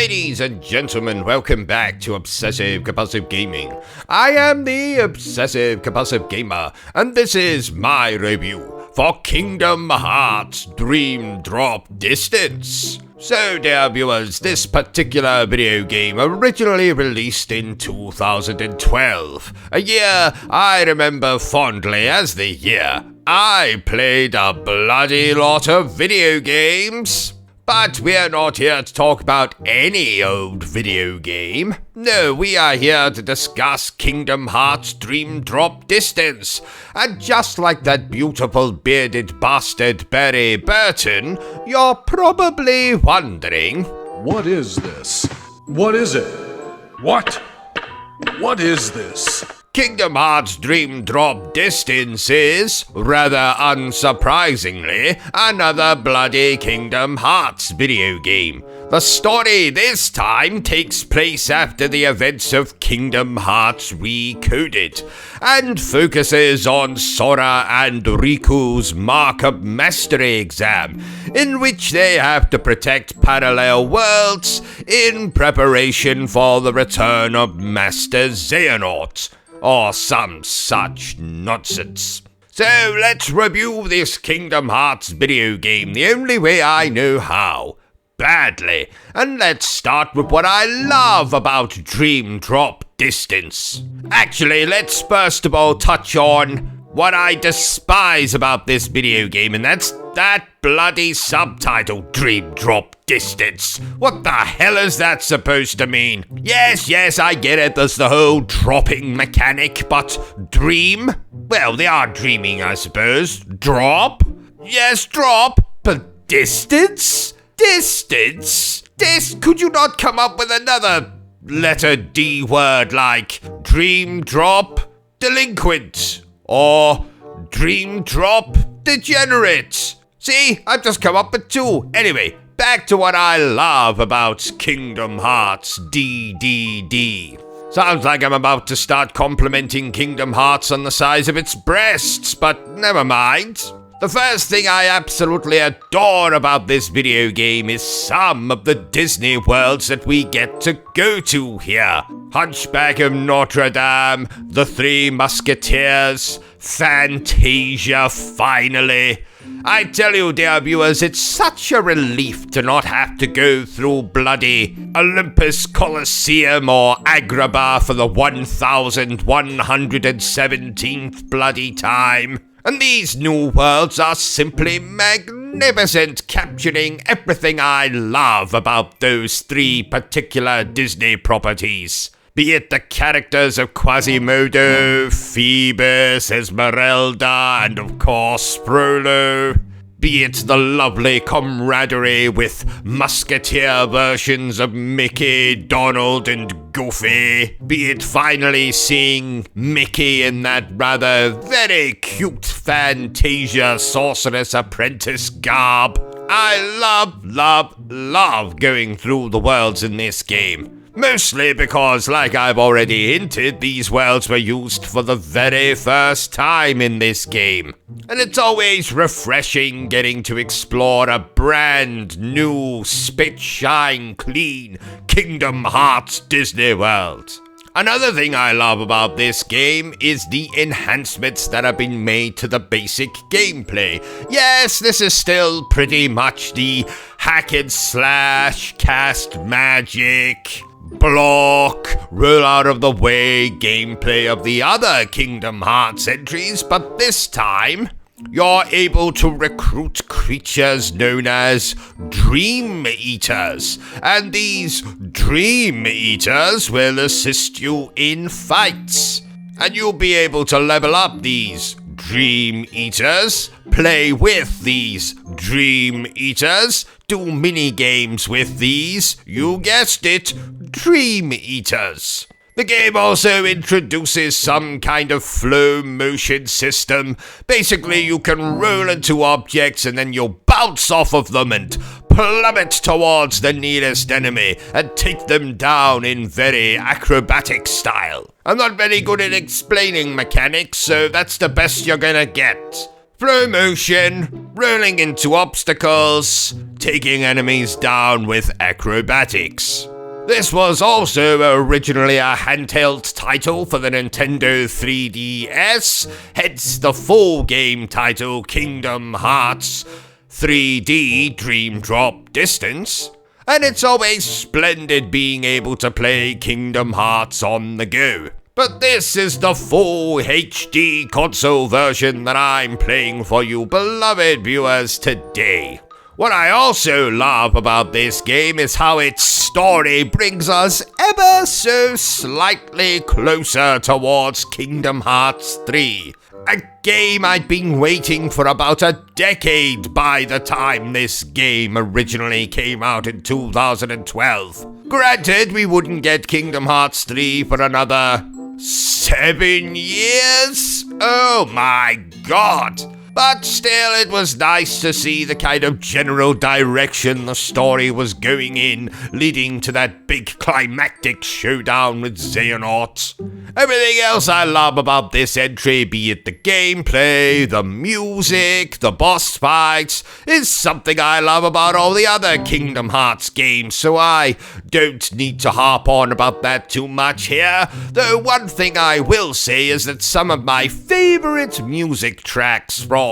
Ladies and gentlemen, welcome back to Obsessive Compulsive Gaming. I am the Obsessive Compulsive Gamer, and this is my review for Kingdom Hearts Dream Drop Distance. So, dear viewers, this particular video game originally released in 2012, a year I remember fondly as the year I played a bloody lot of video games. But we're not here to talk about any old video game. No, we are here to discuss Kingdom Hearts Dream Drop Distance. And just like that beautiful bearded bastard Barry Bertrum, you're probably wondering, what is this? What is it? What is this? Kingdom Hearts Dream Drop Distance is, rather unsurprisingly, another bloody Kingdom Hearts video game. The story this time takes place after the events of Kingdom Hearts Recoded, and focuses on Sora and Riku's Mark-up Mastery exam, in which they have to protect parallel worlds in preparation for the return of Master Xehanort, or some such nonsense. So let's review this Kingdom Hearts video game the only way I know how, badly. And let's start with what I love about Dream Drop Distance. Actually, let's first of all touch on what I despise about this video game, and that's that bloody subtitle, Dream Drop Distance. What the hell is that supposed to mean? Yes, I get it, there's the whole dropping mechanic, but dream? Well, they are dreaming, I suppose. Drop? Yes, drop, but distance? Distance? Could you not come up with another letter D word like dream drop delinquent? Or dream drop degenerate? See, I've just come up with two. Anyway, back to what I love about Kingdom Hearts DDD. Sounds like I'm about to start complimenting Kingdom Hearts on the size of its breasts, but never mind. The first thing I absolutely adore about this video game is some of the Disney worlds that we get to go to here. Hunchback of Notre Dame, The Three Musketeers, Fantasia finally. I tell you, dear viewers, it's such a relief to not have to go through bloody Olympus Coliseum or Agrabah for the 1117th bloody time. And these new worlds are simply magnificent, capturing everything I love about those three particular Disney properties. Be it the characters of Quasimodo, Phoebus, Esmeralda, and of course Frollo. Be it the lovely camaraderie with musketeer versions of Mickey, Donald, and Goofy. Be it finally seeing Mickey in that rather very cute Fantasia Sorceress Apprentice garb. I love going through the worlds in this game. Mostly because, like I've already hinted, these worlds were used for the very first time in this game. And it's always refreshing getting to explore a brand new, spit shine clean Kingdom Hearts Disney world. Another thing I love about this game is the enhancements that have been made to the basic gameplay. Yes, this is still pretty much the hack and slash, cast magic, block, roll out of the way gameplay of the other Kingdom Hearts entries, but this time, you're able to recruit creatures known as Dream Eaters, and these Dream Eaters will assist you in fights. And you'll be able to level up these Dream Eaters, play with these Dream Eaters, do mini-games with these, you guessed it, Dream Eaters. The game also introduces some kind of flow motion system. Basically, you can roll into objects and then you'll bounce off of them and plummet towards the nearest enemy and take them down in very acrobatic style. I'm not very good at explaining mechanics, so that's the best you're gonna get. Flow motion, rolling into obstacles, taking enemies down with acrobatics. This was also originally a handheld title for the Nintendo 3DS, hence the full game title Kingdom Hearts 3D Dream Drop Distance, and it's always splendid being able to play Kingdom Hearts on the go. But this is the full HD console version that I'm playing for you beloved viewers today. What I also love about this game is how its story brings us ever so slightly closer towards Kingdom Hearts 3. A game I'd been waiting for about a decade by the time this game originally came out in 2012. Granted, we wouldn't get Kingdom Hearts 3 for another 7 years? Oh my god! But still, it was nice to see the kind of general direction the story was going in, leading to that big climactic showdown with Xehanort. Everything else I love about this entry, be it the gameplay, the music, the boss fights, is something I love about all the other Kingdom Hearts games, so I don't need to harp on about that too much here. Though one thing I will say is that some of my favorite music tracks from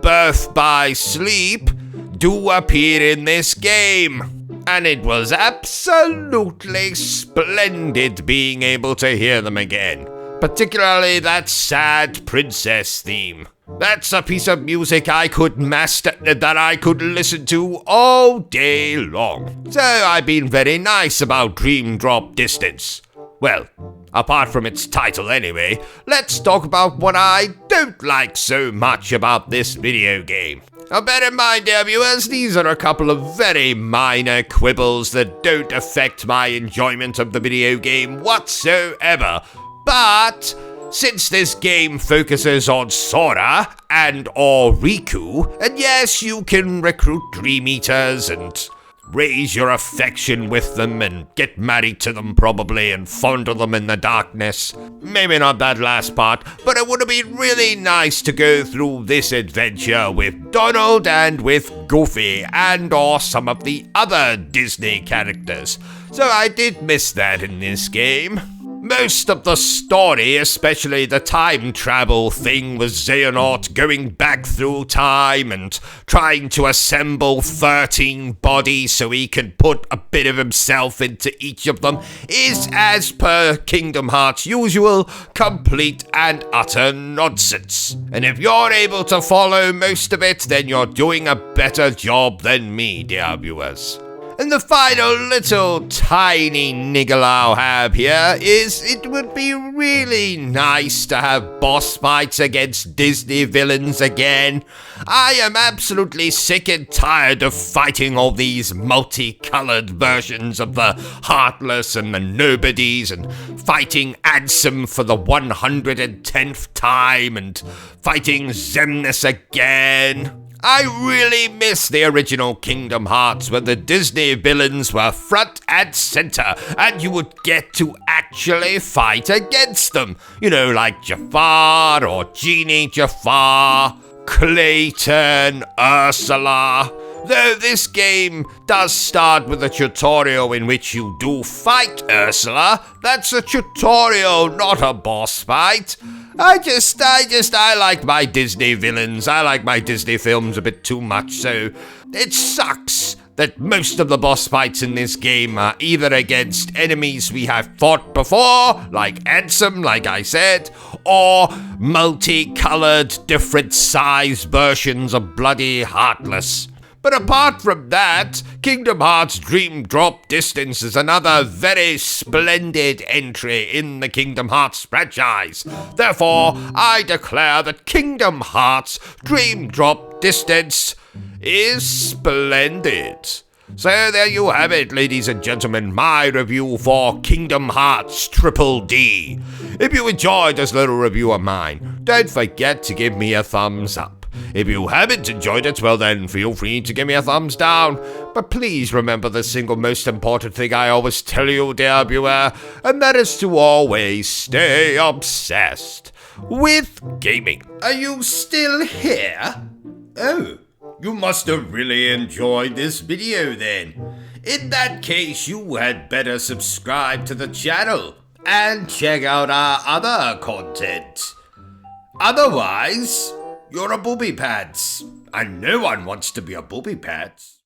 Birth by Sleep do appear in this game, and it was absolutely splendid being able to hear them again, particularly that sad princess theme. That's a piece of music I could master, that I could listen to all day long. So I've been very nice about Dream Drop Distance. Well, apart from its title anyway, let's talk about what I don't like so much about this video game. Now bear in mind, dear viewers, these are a couple of very minor quibbles that don't affect my enjoyment of the video game whatsoever. But since this game focuses on Sora and or Riku, and yes, you can recruit Dream Eaters and raise your affection with them and get married to them probably and fondle them in the darkness. Maybe not that last part, but it would have been really nice to go through this adventure with Donald and with Goofy and or some of the other Disney characters. So I did miss that in this game. Most of the story, especially the time travel thing with Xehanort going back through time and trying to assemble 13 bodies so he can put a bit of himself into each of them, is, as per Kingdom Hearts usual, complete and utter nonsense. And if you're able to follow most of it, then you're doing a better job than me, dear viewers. And the final little tiny niggle I'll have here is it would be really nice to have boss fights against Disney villains again. I am absolutely sick and tired of fighting all these multicolored versions of the Heartless and the Nobodies and fighting Ansem for the 110th time and fighting Xemnas again. I really miss the original Kingdom Hearts when the Disney villains were front and center and you would get to actually fight against them. You know, like Jafar or Genie Jafar, Clayton, Ursula. Though this game does start with a tutorial in which you do fight Ursula, that's a tutorial, not a boss fight. I like my Disney villains. I like my Disney films a bit too much, so it sucks that most of the boss fights in this game are either against enemies we have fought before, like Ansem, like I said, or multicolored, different size versions of bloody Heartless. But apart from that, Kingdom Hearts Dream Drop Distance is another very splendid entry in the Kingdom Hearts franchise. Therefore, I declare that Kingdom Hearts Dream Drop Distance is splendid. So there you have it, ladies and gentlemen, my review for Kingdom Hearts Triple D. If you enjoyed this little review of mine, don't forget to give me a thumbs up. If you haven't enjoyed it, well then feel free to give me a thumbs down. But please remember the single most important thing I always tell you, dear viewer, and that is to always stay obsessed with gaming. Are you still here? Oh, you must have really enjoyed this video then. In that case, you had better subscribe to the channel and check out our other content. Otherwise, you're a booby pants, and no one wants to be a booby pants.